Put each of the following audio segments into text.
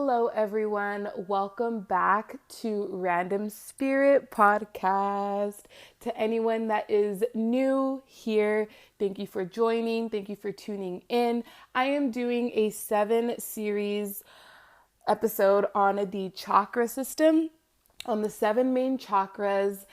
Hello, everyone. Welcome back to Random Spirit Podcast. To anyone that is new here, thank you for joining. Thank you for tuning in. I am doing a 7 series episode on the chakra system, on the 7 main chakras.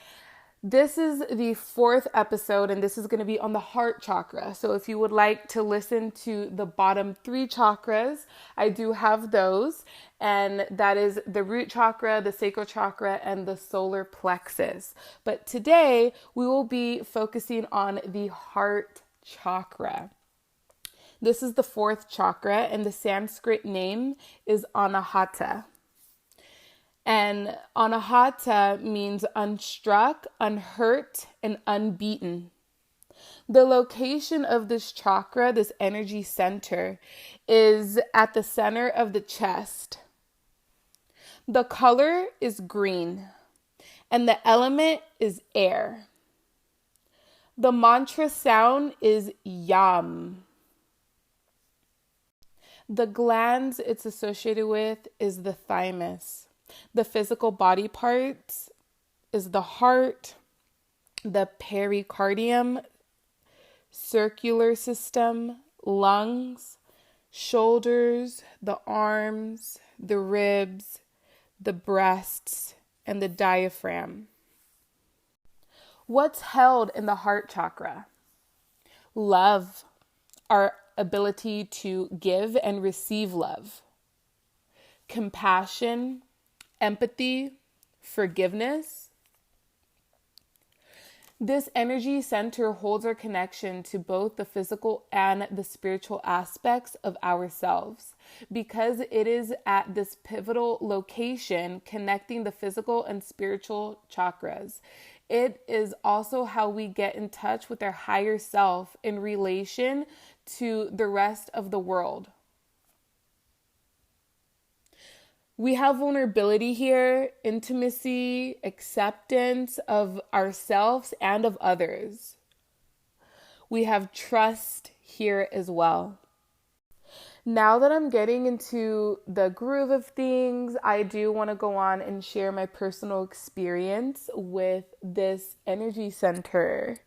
This is the 4th episode, and this is going to be on the heart chakra. So if you would like to listen to the bottom 3 chakras, I do have those. And that is the root chakra, the sacral chakra, and the solar plexus. But today we will be focusing on the heart chakra. This is the 4th chakra, and the Sanskrit name is Anahata. And Anahata means unstruck, unhurt, and unbeaten. The location of this chakra, this energy center, is at the center of the chest. The color is green, and the element is air. The mantra sound is Yam. The glands it's associated with is the thymus. The physical body parts is the heart, the pericardium, circular system, lungs, shoulders, the arms, the ribs, the breasts, and the diaphragm. What's held in the heart chakra? Love, our ability to give and receive love. Compassion, empathy, forgiveness. This energy center holds our connection to both the physical and the spiritual aspects of ourselves. Because it is at this pivotal location connecting the physical and spiritual chakras, it is also how we get in touch with our higher self in relation to the rest of the world. We have vulnerability here, intimacy, acceptance of ourselves and of others. We have trust here as well. Now that I'm getting into the groove of things, I do want to go on and share my personal experience with this energy center.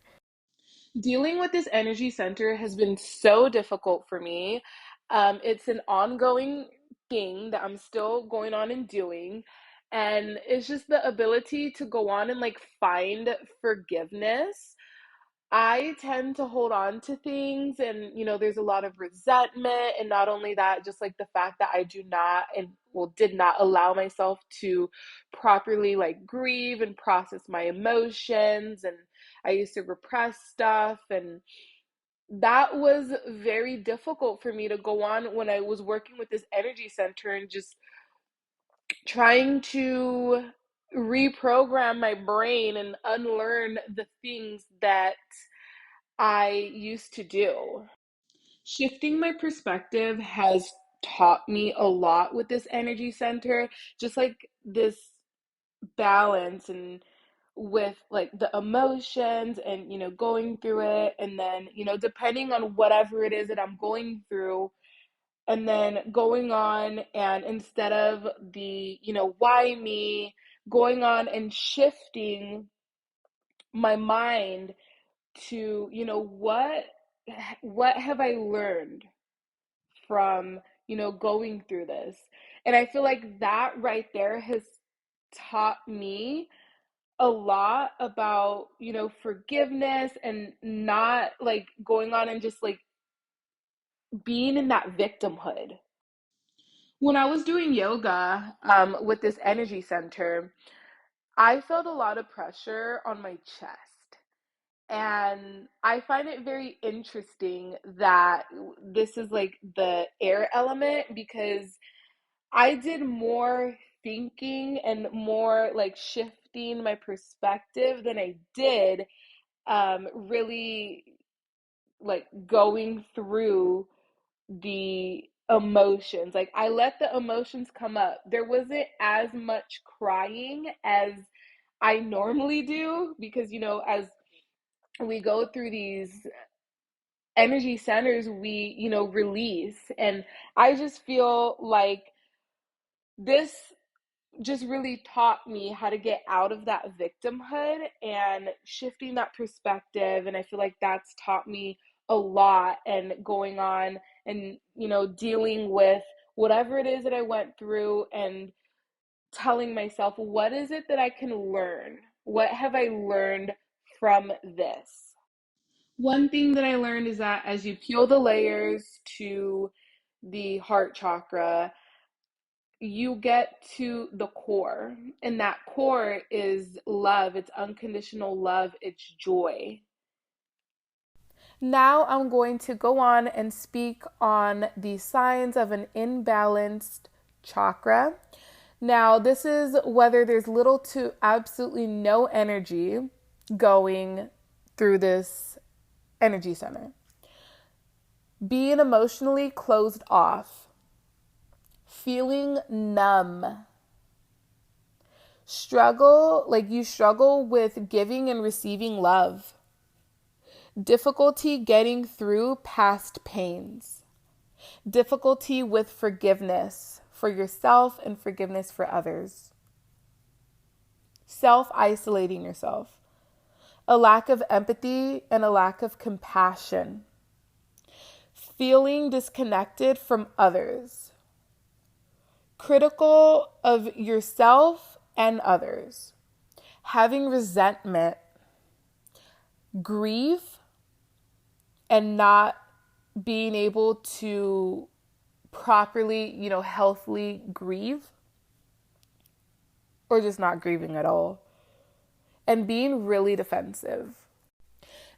Dealing with this energy center has been so difficult for me. It's an ongoing thing that I'm still going on and doing. And it's just the ability to go on and find forgiveness. I tend to hold on to things, and there's a lot of resentment, and not only that, just the fact that I do not and did not allow myself to properly grieve and process my emotions, and I used to repress stuff, and that was very difficult for me to go on when I was working with this energy center and just trying to reprogram my brain and unlearn the things that I used to do. Shifting my perspective has taught me a lot with this energy center, just this balance and with the emotions and going through it, and then depending on whatever it is that I'm going through, and then going on and instead of the why me, going on and shifting my mind to what have I learned from going through this. And I feel like that right there has taught me a lot about forgiveness and not going on and just being in that victimhood. When I was doing yoga with this energy center, I felt a lot of pressure on my chest. And I find it very interesting that this is the air element, because I did more thinking and more shifting my perspective than I did really going through the emotions. I let the emotions come up. There wasn't as much crying as I normally do, because as we go through these energy centers, we release. And I just feel like this just really taught me how to get out of that victimhood and shifting that perspective. And I feel like that's taught me a lot, and going on and, dealing with whatever it is that I went through, and telling myself, what is it that I can learn? What have I learned from this? One thing that I learned is that as you peel the layers to the heart chakra, you get to the core, and that core is love. It's unconditional love, it's joy. Now I'm going to go on and speak on the signs of an imbalanced chakra. Now, this is whether there's little to absolutely no energy going through this energy center. Being emotionally closed off, feeling numb, you struggle with giving and receiving love, difficulty getting through past pains, difficulty with forgiveness for yourself and forgiveness for others, self-isolating yourself, a lack of empathy and a lack of compassion, feeling disconnected from others, critical of yourself and others, having resentment, grief, and not being able to properly, healthily grieve, or just not grieving at all, and being really defensive.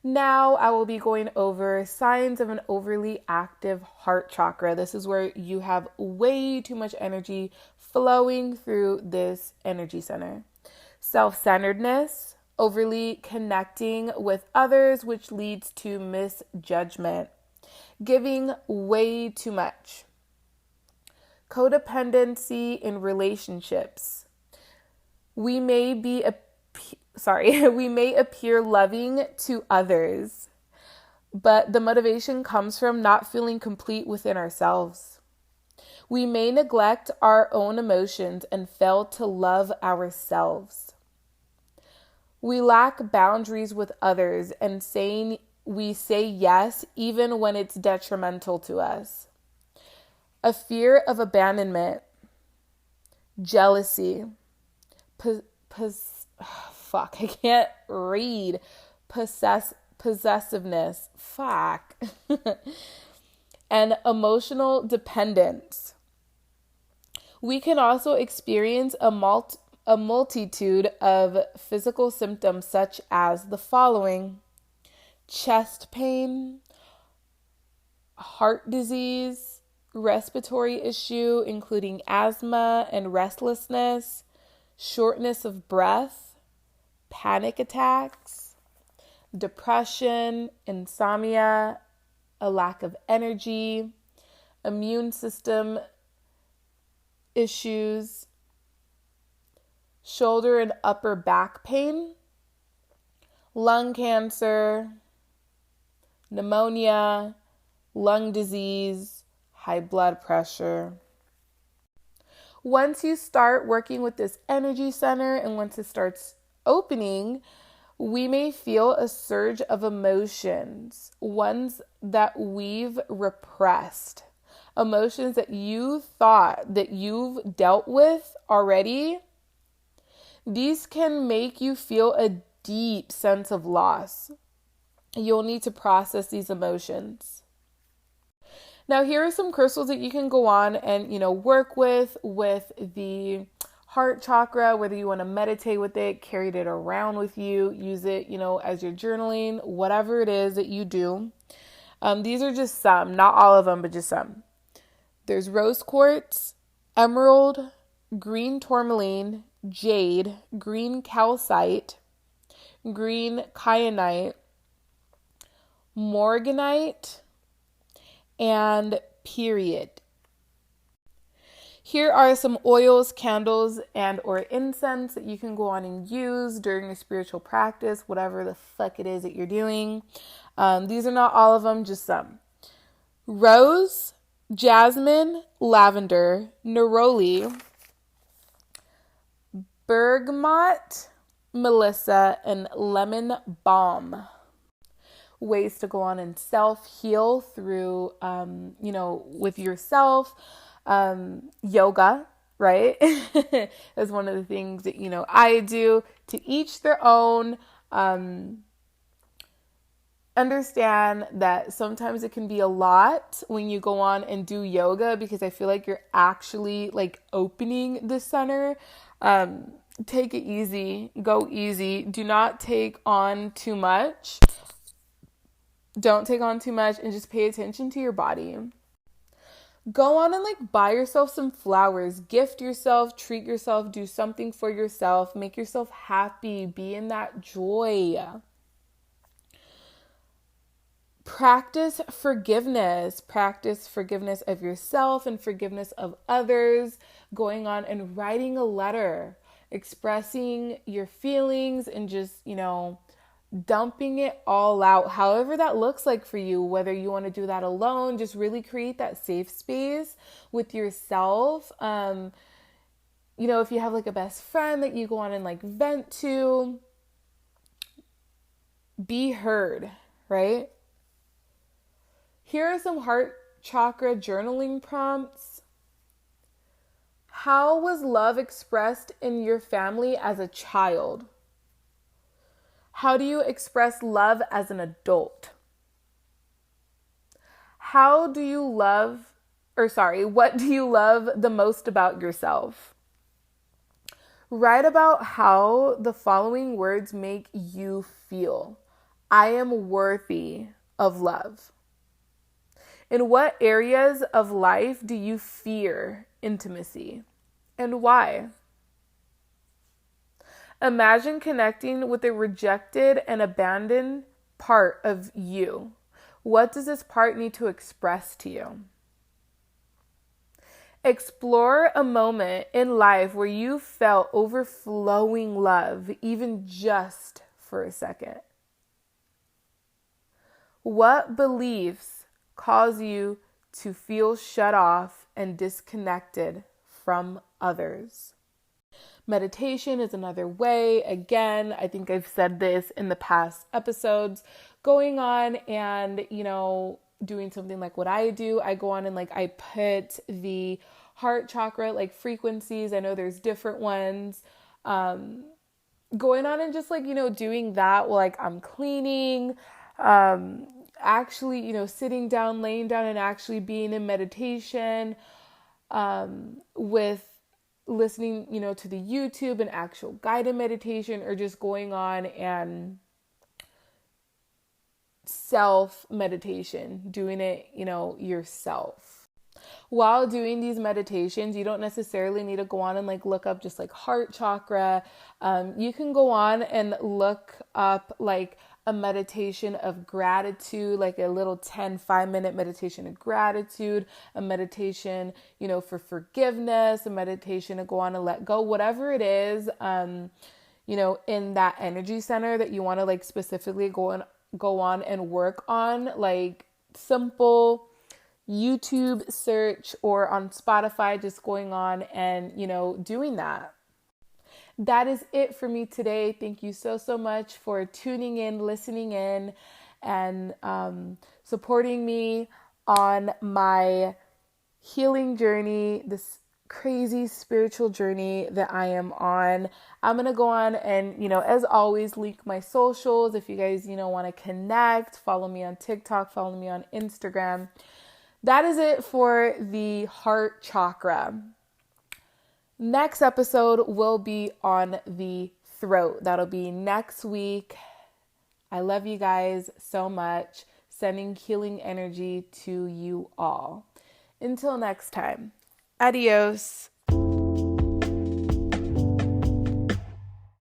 Now I will be going over signs of an overly active heart chakra. This is where you have way too much energy flowing through this energy center. Self-centeredness, overly connecting with others, which leads to misjudgment. Giving way too much. Codependency in relationships. We may appear loving to others, but the motivation comes from not feeling complete within ourselves. We may neglect our own emotions and fail to love ourselves. We lack boundaries with others, and we say yes even when it's detrimental to us. A fear of abandonment, jealousy, I can't read. Possessiveness, and emotional dependence. We can also experience a multitude of physical symptoms such as the following: chest pain, heart disease, respiratory issue, including asthma and restlessness, shortness of breath, panic attacks, depression, insomnia, a lack of energy, immune system issues, shoulder and upper back pain, lung cancer, pneumonia, lung disease, high blood pressure. Once you start working with this energy center and once it starts opening, we may feel a surge of emotions, ones that we've repressed, emotions that you thought that you've dealt with already. These can make you feel a deep sense of loss. You'll need to process these emotions. Now, here are some crystals that you can go on and, work with the heart chakra, whether you want to meditate with it, carry it around with you, use it, as you're journaling, whatever it is that you do. These are just some, not all of them, but just some. There's rose quartz, emerald, green tourmaline, jade, green calcite, green kyanite, morganite, and period. Here are some oils, candles, and or incense that you can go on and use during a spiritual practice, whatever the fuck it is that you're doing. These are not all of them, just some. Rose, jasmine, lavender, neroli, bergamot, melissa, and lemon balm. Ways to go on and self-heal through, with yourself. Yoga, right? That's one of the things that, I do. To each their own. Understand that sometimes it can be a lot when you go on and do yoga, because I feel like you're actually like opening the center. Take it easy, go easy. Do not take on too much. Don't take on too much, and just pay attention to your body. Go on and like buy yourself some flowers, gift yourself, treat yourself, do something for yourself, make yourself happy, be in that joy. Practice forgiveness of yourself and forgiveness of others. Going on and writing a letter, expressing your feelings, and just, dumping it all out, however that looks like for you, whether you want to do that alone. Just really create that safe space with yourself. If you have like a best friend that you go on and like vent to, be heard, right? Here are some heart chakra journaling prompts. How was love expressed in your family as a child? How do you express love as an adult? What do you love the most about yourself? Write about how the following words make you feel. I am worthy of love. In what areas of life do you fear intimacy, and why? Imagine connecting with a rejected and abandoned part of you. What does this part need to express to you? Explore a moment in life where you felt overflowing love, even just for a second. What beliefs cause you to feel shut off and disconnected from others? Meditation is another way. Again, I think I've said this in the past episodes. Going on and, doing something like what I do. I go on and I put the heart chakra frequencies. I know there's different ones. Going on and just doing that while I'm cleaning. Actually, sitting down, laying down, and actually being in meditation, with listening, to the YouTube and actual guided meditation, or just going on and self meditation, doing it, yourself. While doing these meditations, you don't necessarily need to go on and look up just heart chakra. You can go on and look up a meditation of gratitude, a little 5-minute meditation of gratitude, a meditation, for forgiveness, a meditation to go on and let go, whatever it is, in that energy center that you want to specifically go on and work on, simple YouTube search, or on Spotify, just going on and, doing that. That is it for me today. Thank you so much for tuning in, listening in, and supporting me on my healing journey, this crazy spiritual journey that I am on. I'm going to go on and, as always, link my socials. If you guys, want to connect, follow me on TikTok, follow me on Instagram. That is it for the heart chakra. Next episode will be on the throat. That'll be next week. I love you guys so much. Sending healing energy to you all. Until next time. Adios.